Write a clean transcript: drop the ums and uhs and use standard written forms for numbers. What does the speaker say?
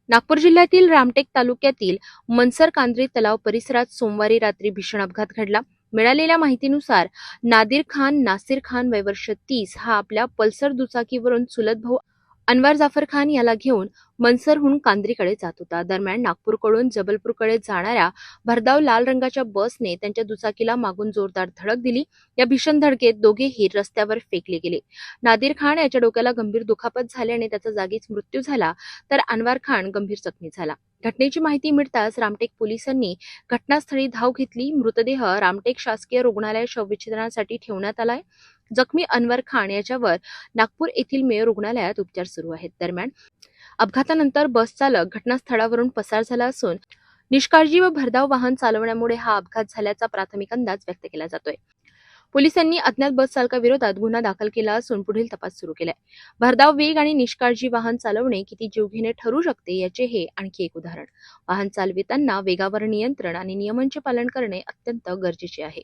नागपूर जिल्ह्यातील रामटेक तालुक्यातील मनसर कांद्री तलाव परिसरात सोमवारी रात्री भीषण अपघात घडला। मिळालेल्या माहितीनुसार नासिर खान वय वर्ष 30 हा आपल्या पल्सर दुचाकीवरून चुलत भाऊ अनवर जाफर खान याला घेऊन मनसरहून कांद्रीकडे जात होता। दरम्यान नागपूरकडून जबलपूरकडे जाणाऱ्या भरधाव लाल रंगाच्या बसने त्यांच्या दुचाकीला मागून जोरदार धडक दिली। या भीषण धडकेत दोघेही रस्त्यावर फेकले गेले। नादिर खान याच्या डोक्याला गंभीर दुखापत झाल्याने त्याचा जागीच मृत्यू झाला, तर अनवर खान गंभीर जखमी झाला। घटनेची माहिती मिळताच रामटेक पोलिसांनी घटनास्थळी धाव घेतली। मृतदेह रामटेक शासकीय रुग्णालयात शवविच्छेदनासाठी ठेवण्यात आलाय। जखमी अनवर खान याच्यावर नागपूर येथील मेयो रुग्णालयात उपचार सुरू आहेत। दरम्यान अपघातानंतर बस चालक घटनास्थळावरून पसार झाला असून निष्काळजी व भरधाव वाहन चालवण्यामुळे हा अपघात झाल्याचा प्राथमिक अंदाज व्यक्त केला जातोय। पोलिसांनी अज्ञात बस चालकाविरोधात गुन्हा दाखल केला असून पुढील तपास सुरू केलाय। भरधाव वेग आणि निष्काळजी वाहन चालवणे किती जीवघेणे ठरू शकते याचे हे आणखी एक उदाहरण। वाहन चालविताना वेगावर नियंत्रण आणि नियमांचे पालन करणे अत्यंत गरजेचे आहे।